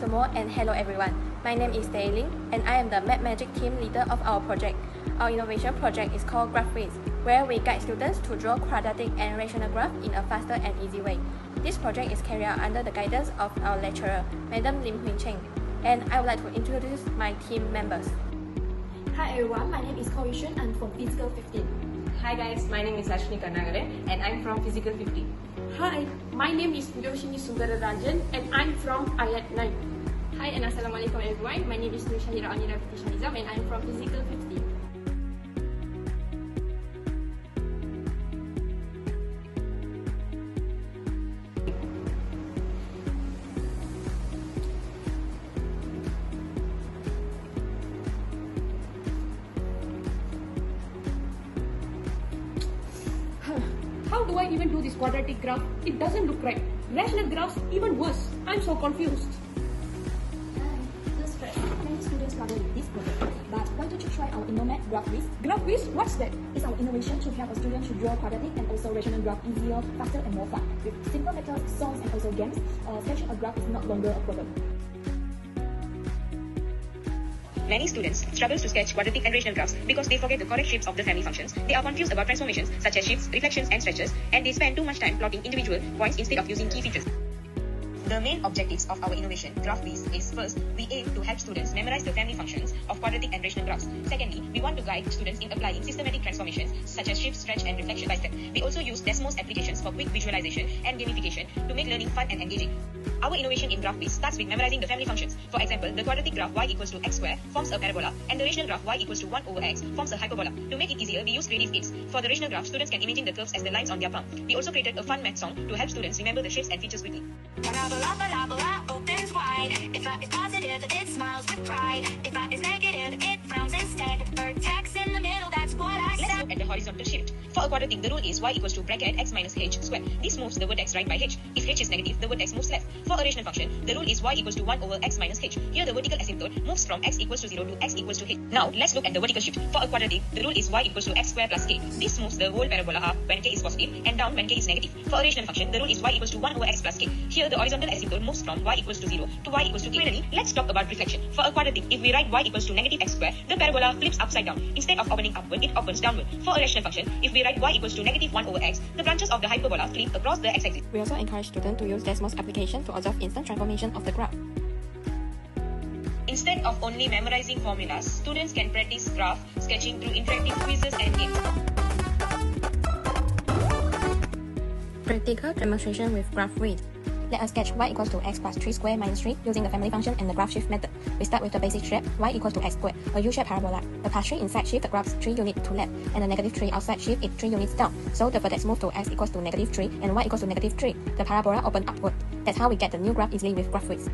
Sumo, and hello everyone. My name is Tay Yi Lin, and I am the Math Magic team leader of our project. Our innovation project is called Whiz, where we guide students to draw quadratic and rational graph in a faster and easy way. This project is carried out under the guidance of our lecturer, Madam Cheng, and I would like to introduce my team members. Hi everyone, my name is Xuan. I'm from Physical 15. Hi guys, my name is Karunagaran and I'm from Physical 15. Hi, my name is Viloshini Sundarajan and I'm from Ayat 9. Hi and Assalamualaikum everyone, my name is Syahirah Amira Shanizam and I'm from Physical 15. How do I even do this quadratic graph? It doesn't look right. Rational graphs even worse. I'm so confused. Hi, no stress. Many students struggle with this project. But why don't you try our InnoMath Graph Whiz? Graph Whiz? What's that? It's our innovation to help a student to draw quadratic and also rational graph easier, faster and more fun. With simple methods, songs and also games, sketching a graph is not longer a problem. Many students struggle to sketch quadratic and rational graphs because they forget the correct shapes of the family functions. They are confused about transformations such as shifts, reflections and stretches, and they spend too much time plotting individual points instead of using key features. The main objectives of our innovation, Graph Whiz, is first, we aim to help students memorize the family functions of quadratic and rational graphs. Secondly, we want to guide students in applying systematic transformations such as shift, stretch and reflection by step. We also use Desmos applications for quick visualization and gamification to make learning fun and engaging. Our innovation in Graph Whiz starts with memorizing the family functions. For example, the quadratic graph y equals to x square forms a parabola, and the rational graph y equals to 1 over x forms a hyperbola. To make it easier, we use creative aids. For the rational graph, students can imagine the curves as the lines on their palm. We also created a fun math song to help students remember the shapes and features quickly. Parabola opens wide. If I is positive, it smiles with pride. If I is negative, it frowns instead. Vertex in the middle, that's what I said. Let's look at the horizontal shift. For a quadratic, the rule is y equals to bracket x minus h square. This moves the vertex right by h. If h is negative, the vertex moves left. For a rational function, the rule is y equals to 1 over x minus h. Here the vertical asymptote moves from x equals to 0 to x equals to h. Now let's look at the vertical shift. For a quadratic, the rule is y equals to x square plus k. This moves the whole parabola up when k is positive and down when k is negative. For a rational function, the rule is y equals to 1 over x plus k. Here the horizontal asymptote moves from y equals to 0 to y equals to k. Finally, let's talk about reflection. For a quadratic, if we write y equals to negative x square, the parabola flips upside down. Instead of opening upward, it opens downward. For a rational function, if we write y equals to negative 1 over x, the branches of the hyperbola flip across the x-axis. We also encourage students to use Desmos application to observe instant transformation of the graph. Instead of only memorizing formulas, students can practice graph sketching through interactive quizzes and games. Practical demonstration with Graph Whiz. Let us sketch y equals to x plus 3 square minus 3 using the family function and the graph shift method. We start with the basic shape y equals to x squared, a U-shaped parabola. The plus 3 inside shift the graphs 3 units to left, and the negative 3 outside shift it 3 units down. So the vertex move to x equals to negative 3 and y equals to negative 3. The parabola open upward. That's how we get the new graph easily with Graph Whiz.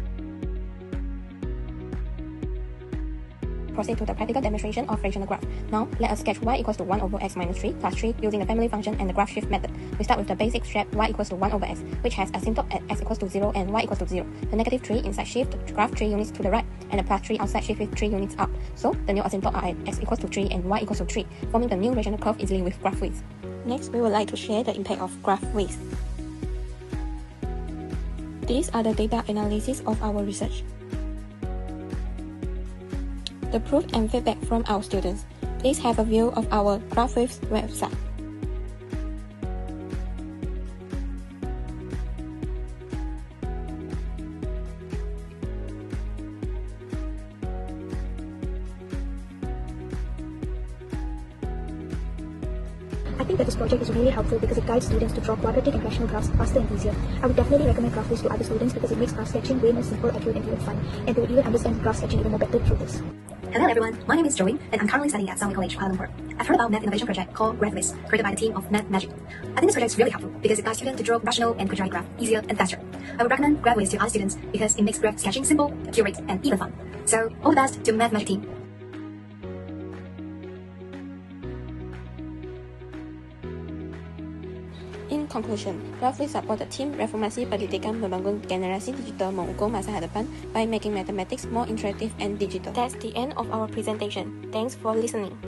Proceed to the practical demonstration of rational graph. Now, let us sketch y equals to 1 over x minus 3 plus 3 using the family function and the graph shift method. We start with the basic shape y equals to 1 over x, which has asymptote at x equals to 0 and y equals to 0. The negative 3 inside shift the graph 3 units to the right, and the plus 3 outside shift it 3 units up. So, the new asymptote are at x equals to 3 and y equals to 3, forming the new rational curve easily with Graph Whiz. Next, we would like to share the impact of Graph Whiz. These are the data analysis of our research. The proof and feedback from our students. Please have a view of our Graph Whiz website. I think that this project is really helpful because it guides students to draw quadratic and rational graphs faster and easier. I would definitely recommend Graph Whiz to other students because it makes graph sketching way more simple, accurate and even fun. And they would even understand graph sketching even more better through this. Hello everyone, my name is Joey and I'm currently studying at Syahirah College, Kuala Lumpur. I've heard about math innovation project called Graph Whiz, created by the team of Math Magic. I think this project is really helpful because it guides students to draw rational and quadratic graph easier and faster. I would recommend Graph Whiz to other students because it makes graph sketching simple, accurate and even fun. So all the best to Math Magic team. In conclusion, Graph Whiz support the tim reformasi pendidikan membangun generasi digital mengukur masa hadapan by making mathematics more interactive and digital. That's the end of our presentation. Thanks for listening.